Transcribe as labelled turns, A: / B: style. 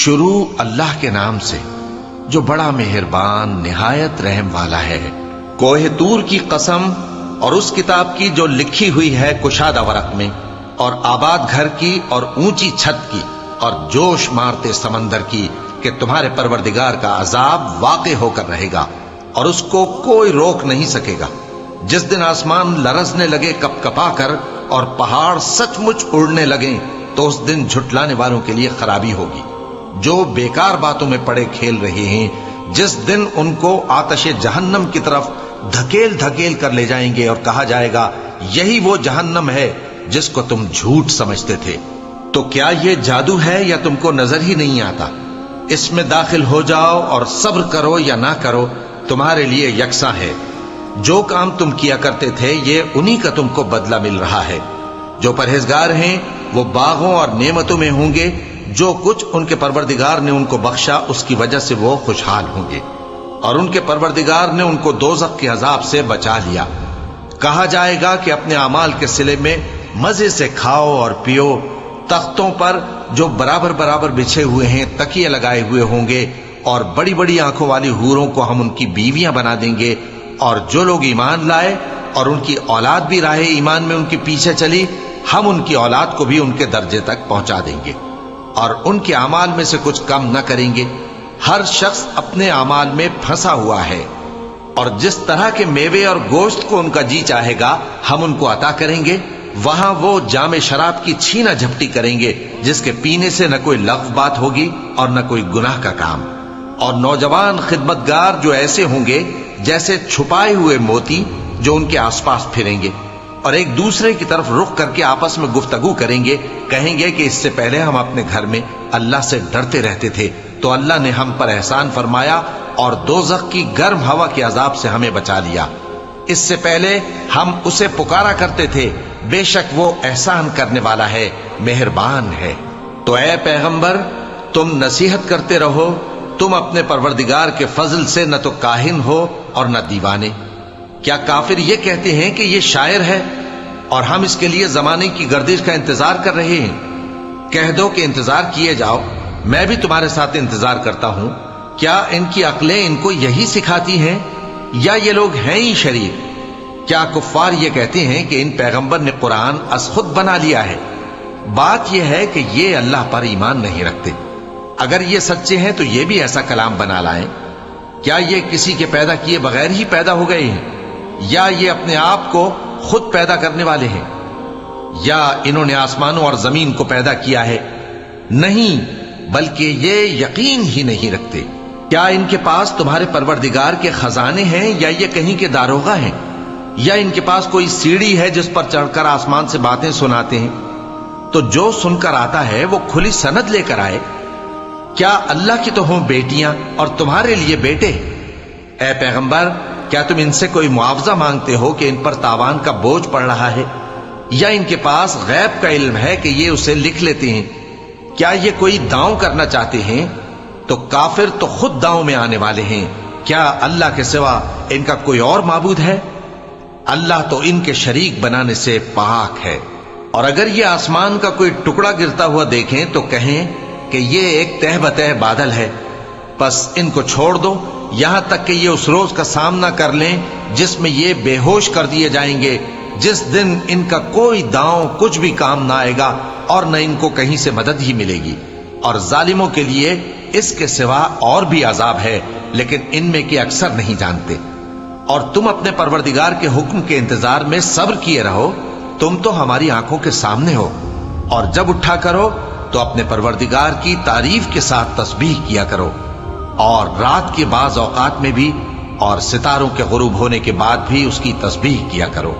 A: شروع اللہ کے نام سے جو بڑا مہربان نہایت رحم والا ہے۔ کوہ طور کی قسم اور اس کتاب کی جو لکھی ہوئی ہے کشادہ ورق میں، اور آباد گھر کی اور اونچی چھت کی، اور جوش مارتے سمندر کی کہ تمہارے پروردگار کا عذاب واقع ہو کر رہے گا اور اس کو کوئی روک نہیں سکے گا۔ جس دن آسمان لرزنے لگے کپ کپا کر اور پہاڑ سچ مچ اڑنے لگیں تو اس دن جھٹلانے والوں کے لیے خرابی ہوگی جو بیکار باتوں میں پڑے کھیل رہے ہیں۔ جس دن ان کو آتش جہنم کی طرف دھکیل دھکیل کر لے جائیں گے اور کہا جائے گا یہی وہ جہنم ہے جس کو تم جھوٹ سمجھتے تھے۔ تو کیا یہ جادو ہے یا تم کو نظر ہی نہیں آتا؟ اس میں داخل ہو جاؤ اور صبر کرو یا نہ کرو تمہارے لیے یکساں ہے۔ جو کام تم کیا کرتے تھے یہ انہی کا تم کو بدلہ مل رہا ہے۔ جو پرہیزگار ہیں وہ باغوں اور نعمتوں میں ہوں گے، جو کچھ ان کے پروردگار نے ان کو بخشا اس کی وجہ سے وہ خوشحال ہوں گے، اور ان کے پروردگار نے ان کو دوزخ کے عذاب سے بچا لیا۔ کہا جائے گا کہ اپنے اعمال کے صلے میں مزے سے کھاؤ اور پیو۔ تختوں پر جو برابر برابر بچھے ہوئے ہیں تکیے لگائے ہوئے ہوں گے، اور بڑی بڑی آنکھوں والی حوروں کو ہم ان کی بیویاں بنا دیں گے۔ اور جو لوگ ایمان لائے اور ان کی اولاد بھی راہ ایمان میں ان کے پیچھے چلی، ہم ان کی اولاد کو بھی ان کے درجے تک پہنچا دیں گے اور ان کے اعمال میں سے کچھ کم نہ کریں گے۔ ہر شخص اپنے اعمال میں پھنسا ہوا ہے، اور جس طرح کے میوے اور گوشت کو ان کا جی چاہے گا ہم ان کو عطا کریں گے۔ وہاں وہ جام شراب کی چھینا جھپٹی کریں گے جس کے پینے سے نہ کوئی لغو بات ہوگی اور نہ کوئی گناہ کا کام۔ اور نوجوان خدمتگار جو ایسے ہوں گے جیسے چھپائے ہوئے موتی جو ان کے آس پاس پھریں گے، اور ایک دوسرے کی طرف رخ کر کے آپس میں گفتگو کریں گے، کہیں گے کہ اس سے پہلے ہم اپنے گھر میں اللہ سے ڈرتے رہتے تھے تو اللہ نے ہم پر احسان فرمایا اور دوزخ کی گرم ہوا کے عذاب سے ہمیں بچا لیا۔ اس سے پہلے ہم اسے پکارا کرتے تھے، بے شک وہ احسان کرنے والا ہے، مہربان ہے۔ تو اے پیغمبر تم نصیحت کرتے رہو، تم اپنے پروردگار کے فضل سے نہ تو کاہن ہو اور نہ دیوانے۔ کیا کافر یہ کہتے ہیں کہ یہ شاعر ہے اور ہم اس کے لیے زمانے کی گردش کا انتظار کر رہے ہیں؟ کہہ دو کہ انتظار کیے جاؤ، میں بھی تمہارے ساتھ انتظار کرتا ہوں۔ کیا ان کی عقلیں ان کو یہی سکھاتی ہیں یا یہ لوگ ہیں ہی شریف؟ کیا کفار یہ کہتے ہیں کہ ان پیغمبر نے قرآن از خود بنا لیا ہے؟ بات یہ ہے کہ یہ اللہ پر ایمان نہیں رکھتے۔ اگر یہ سچے ہیں تو یہ بھی ایسا کلام بنا لائیں۔ کیا یہ کسی کے پیدا کیے بغیر ہی پیدا ہو گئے ہیں، یا یہ اپنے آپ کو خود پیدا کرنے والے ہیں، یا انہوں نے آسمانوں اور زمین کو پیدا کیا ہے؟ نہیں، بلکہ یہ یقین ہی نہیں رکھتے۔ کیا ان کے پاس تمہارے پروردگار کے خزانے ہیں یا یہ کہیں کے داروغہ ہیں، یا ان کے پاس کوئی سیڑھی ہے جس پر چڑھ کر آسمان سے باتیں سناتے ہیں؟ تو جو سن کر آتا ہے وہ کھلی سند لے کر آئے۔ کیا اللہ کی تو ہوں بیٹیاں اور تمہارے لیے بیٹے؟ اے پیغمبر کیا تم ان سے کوئی معاوضہ مانگتے ہو کہ ان پر تاوان کا بوجھ پڑ رہا ہے، یا ان کے پاس غیب کا علم ہے کہ یہ اسے لکھ لیتے ہیں؟ کیا یہ کوئی داؤں کرنا چاہتے ہیں؟ تو کافر تو خود داؤں میں آنے والے ہیں۔ کیا اللہ کے سوا ان کا کوئی اور معبود ہے؟ اللہ تو ان کے شریک بنانے سے پاک ہے۔ اور اگر یہ آسمان کا کوئی ٹکڑا گرتا ہوا دیکھیں تو کہیں کہ یہ ایک تہ بتہ بادل ہے، بس ان کو چھوڑ دو یہاں تک کہ یہ اس روز کا سامنا کر لیں جس میں یہ بے ہوش کر دیے جائیں گے، جس دن ان کا کوئی داؤں کچھ بھی کام نہ آئے گا اور نہ ان کو کہیں سے مدد ہی ملے گی۔ اور ظالموں کے لیے اس کے سوا اور بھی عذاب ہے، لیکن ان میں کے اکثر نہیں جانتے۔ اور تم اپنے پروردگار کے حکم کے انتظار میں صبر کیے رہو، تم تو ہماری آنکھوں کے سامنے ہو۔ اور جب اٹھا کرو تو اپنے پروردگار کی تعریف کے ساتھ تسبیح کیا کرو، اور رات کے بعض اوقات میں بھی اور ستاروں کے غروب ہونے کے بعد بھی اس کی تسبیح کیا کرو۔